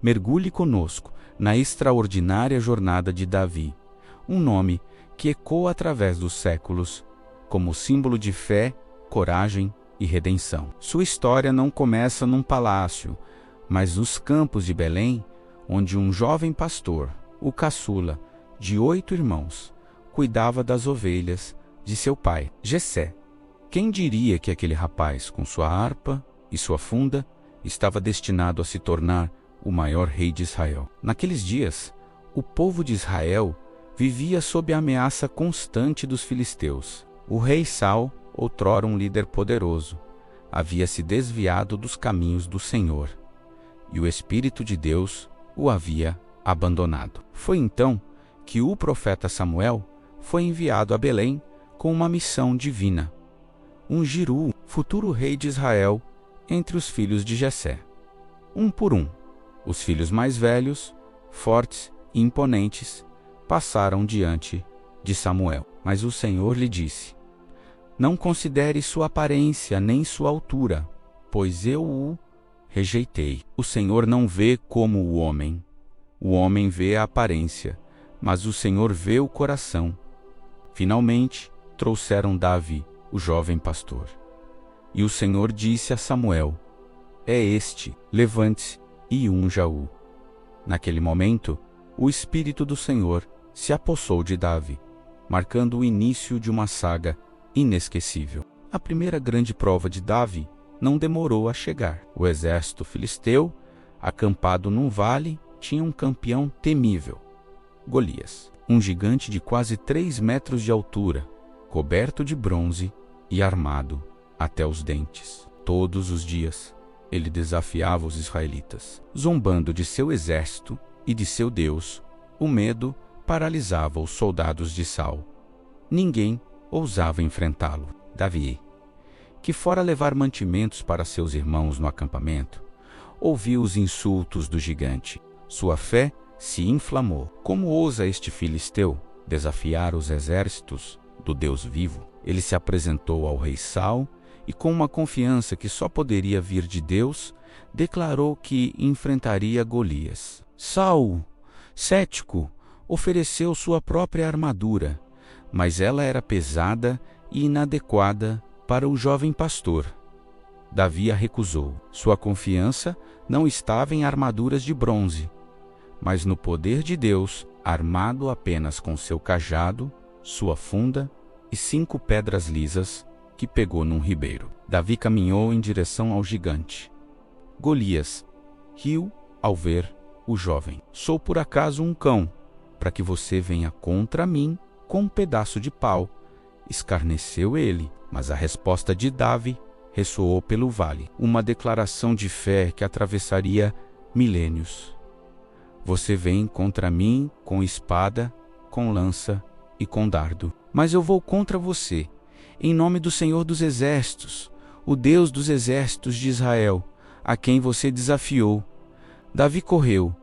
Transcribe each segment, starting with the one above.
mergulhe conosco na extraordinária jornada de Davi, um nome que ecoa através dos séculos como símbolo de fé, coragem e redenção. Sua história não começa num palácio, mas nos campos de Belém, onde um jovem pastor, o caçula, de 8 irmãos, cuidava das ovelhas de seu pai, Jessé. Quem diria que aquele rapaz, com sua harpa e sua funda, estava destinado a se tornar o maior rei de Israel? Naqueles dias, o povo de Israel vivia sob a ameaça constante dos filisteus. O rei Saul, outrora um líder poderoso, havia se desviado dos caminhos do Senhor, e o Espírito de Deus o havia abandonado. Foi então que o profeta Samuel foi enviado a Belém com uma missão divina: ungir o futuro rei de Israel entre os filhos de Jessé. Um por um, os filhos mais velhos, fortes e imponentes, passaram diante de Samuel. Mas o Senhor lhe disse: não considere sua aparência nem sua altura, pois eu o rejeitei. O Senhor não vê como o homem vê a aparência, mas o Senhor vê o coração. Finalmente, trouxeram Davi, o jovem pastor. E o Senhor disse a Samuel: é este, levante-se e unja-o. Naquele momento, o Espírito do Senhor se apossou de Davi, marcando o início de uma saga inesquecível. A primeira grande prova de Davi não demorou a chegar. O exército filisteu, acampado num vale, tinha um campeão temível, Golias, um gigante de quase 3 metros de altura, coberto de bronze e armado até os dentes. Todos os dias, ele desafiava os israelitas. Zombando de seu exército e de seu Deus, o medo paralisava os soldados de Saul. Ninguém ousava enfrentá-lo. Davi, que fora levar mantimentos para seus irmãos no acampamento, ouviu os insultos do gigante. Sua fé se inflamou. Como ousa este filisteu desafiar os exércitos do Deus vivo? Ele se apresentou ao rei Saul e, com uma confiança que só poderia vir de Deus, declarou que enfrentaria Golias. Saul, cético, ofereceu sua própria armadura, mas ela era pesada e inadequada para o jovem pastor. Davi a recusou. Sua confiança não estava em armaduras de bronze, mas no poder de Deus, armado apenas com seu cajado, sua funda e 5 pedras lisas que pegou num ribeiro. Davi caminhou em direção ao gigante. Golias riu ao ver o jovem. Sou por acaso um cão, para que você venha contra mim com um pedaço de pau? Escarneceu ele, mas a resposta de Davi ressoou pelo vale, uma declaração de fé que atravessaria milênios. Você vem contra mim com espada, com lança e com dardo, mas eu vou contra você, em nome do Senhor dos Exércitos, o Deus dos exércitos de Israel, a quem você desafiou. Davi correu,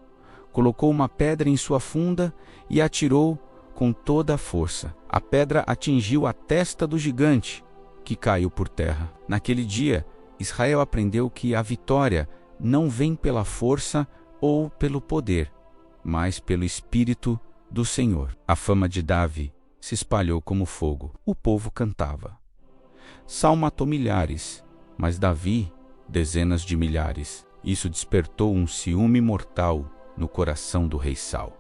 colocou uma pedra em sua funda e atirou com toda a força. A pedra atingiu a testa do gigante, que caiu por terra. Naquele dia, Israel aprendeu que a vitória não vem pela força ou pelo poder, mas pelo Espírito do Senhor. A fama de Davi se espalhou como fogo. O povo cantava. Saul matou milhares, mas Davi, dezenas de milhares. Isso despertou um ciúme mortal no coração do rei Saul.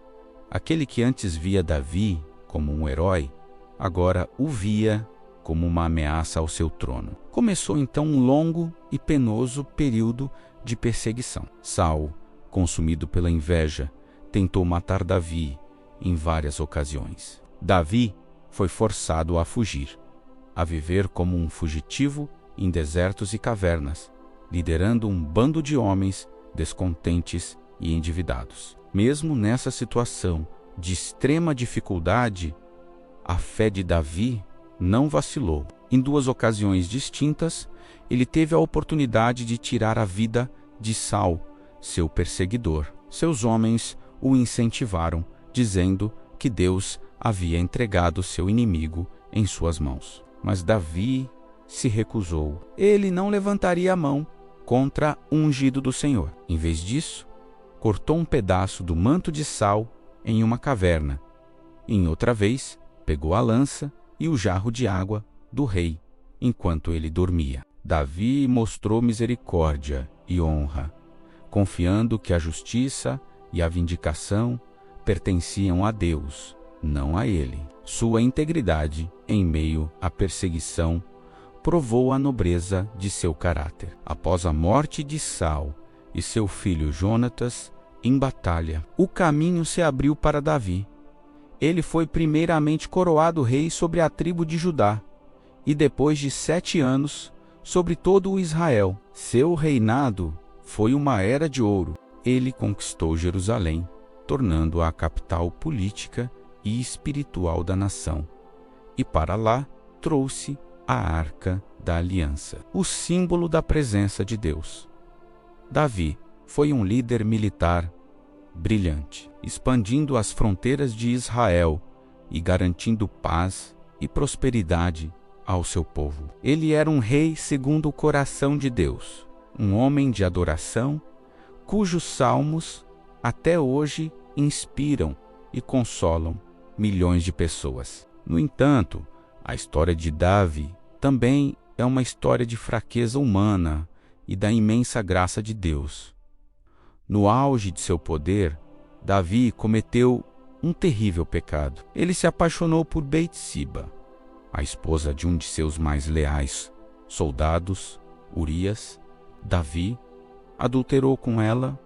Aquele que antes via Davi como um herói, agora o via como uma ameaça ao seu trono. Começou então um longo e penoso período de perseguição. Saul, consumido pela inveja, tentou matar Davi em várias ocasiões. Davi foi forçado a fugir, a viver como um fugitivo em desertos e cavernas, liderando um bando de homens descontentes e endividados. Mesmo nessa situação de extrema dificuldade, a fé de Davi não vacilou. Em 2 ocasiões distintas, ele teve a oportunidade de tirar a vida de Saul, seu perseguidor. Seus homens o incentivaram, dizendo que Deus havia entregado seu inimigo em suas mãos. Mas Davi se recusou. Ele não levantaria a mão contra o ungido do Senhor. Em vez disso, cortou um pedaço do manto de Saul em uma caverna. Em outra vez, pegou a lança e o jarro de água do rei, enquanto ele dormia. Davi mostrou misericórdia e honra, confiando que a justiça e a vindicação pertenciam a Deus, não a ele. Sua integridade em meio à perseguição provou a nobreza de seu caráter. Após a morte de Saul e seu filho Jonatas em batalha, o caminho se abriu para Davi. Ele foi primeiramente coroado rei sobre a tribo de Judá e depois de 7 anos sobre todo o Israel. Seu reinado foi uma era de ouro. Ele conquistou Jerusalém, tornando-a a capital política e espiritual da nação, e para lá trouxe a Arca da Aliança, o símbolo da presença de Deus. Davi foi um líder militar brilhante, expandindo as fronteiras de Israel e garantindo paz e prosperidade ao seu povo. Ele era um rei segundo o coração de Deus, um homem de adoração, cujos salmos até hoje inspiram e consolam milhões de pessoas. No entanto, a história de Davi também é uma história de fraqueza humana e da imensa graça de Deus. No auge de seu poder, Davi cometeu um terrível pecado. Ele se apaixonou por Betseba, a esposa de um de seus mais leais soldados, Urias. Davi adulterou com ela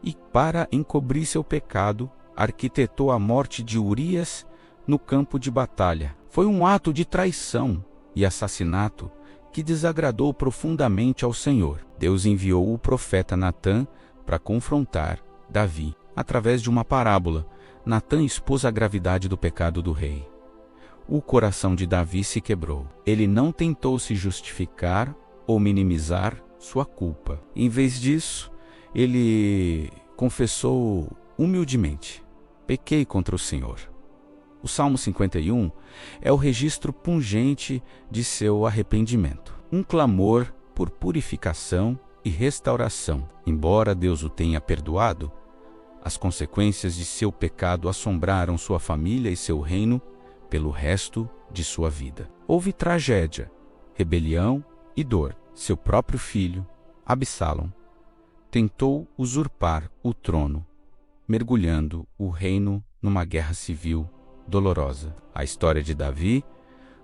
e, para encobrir seu pecado, arquitetou a morte de Urias no campo de batalha. Foi um ato de traição e assassinato que desagradou profundamente ao Senhor. Deus enviou o profeta Natã para confrontar Davi. Através de uma parábola, Natã expôs a gravidade do pecado do rei. O coração de Davi se quebrou. Ele não tentou se justificar ou minimizar sua culpa. Em vez disso, ele confessou humildemente: pequei contra o Senhor. O Salmo 51 é o registro pungente de seu arrependimento, um clamor por purificação e restauração. Embora Deus o tenha perdoado, as consequências de seu pecado assombraram sua família e seu reino pelo resto de sua vida. Houve tragédia, rebelião e dor. Seu próprio filho, Absalão, tentou usurpar o trono, mergulhando o reino numa guerra civil dolorosa. A história de Davi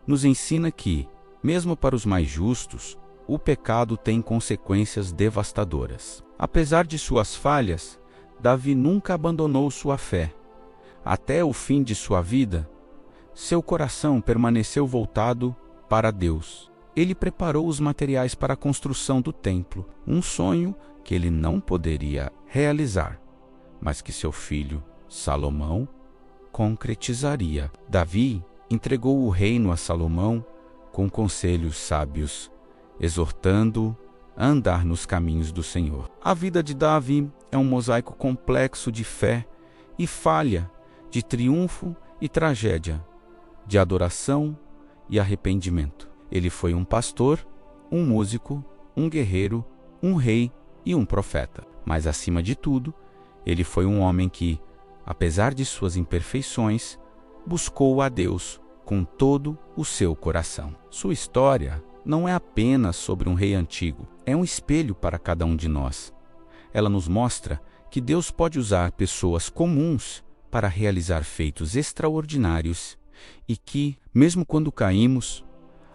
nos ensina que, mesmo para os mais justos, o pecado tem consequências devastadoras. Apesar de suas falhas, Davi nunca abandonou sua fé. Até o fim de sua vida, seu coração permaneceu voltado para Deus. Ele preparou os materiais para a construção do templo, um sonho que ele não poderia realizar, mas que seu filho, Salomão, concretizaria. Davi entregou o reino a Salomão com conselhos sábios, exortando-o a andar nos caminhos do Senhor. A vida de Davi é um mosaico complexo de fé e falha, de triunfo e tragédia, de adoração e arrependimento. Ele foi um pastor, um músico, um guerreiro, um rei e um profeta. Mas, acima de tudo, ele foi um homem que, apesar de suas imperfeições, buscou a Deus com todo o seu coração. Sua história não é apenas sobre um rei antigo, é um espelho para cada um de nós. Ela nos mostra que Deus pode usar pessoas comuns para realizar feitos extraordinários e que, mesmo quando caímos,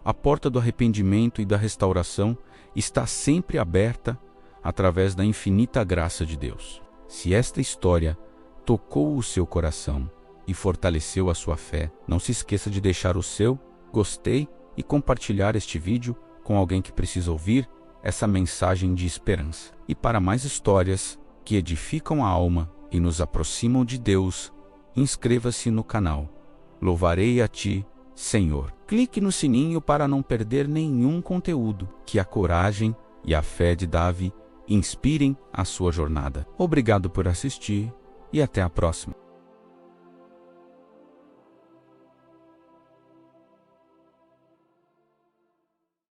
a porta do arrependimento e da restauração está sempre aberta através da infinita graça de Deus. Se esta história tocou o seu coração e fortaleceu a sua fé, não se esqueça de deixar o seu gostei e compartilhar este vídeo com alguém que precisa ouvir essa mensagem de esperança. E para mais histórias que edificam a alma e nos aproximam de Deus, inscreva-se no canal. Louvarei a Ti, Senhor. Clique no sininho para não perder nenhum conteúdo. Que a coragem e a fé de Davi inspirem a sua jornada. Obrigado por assistir e até a próxima.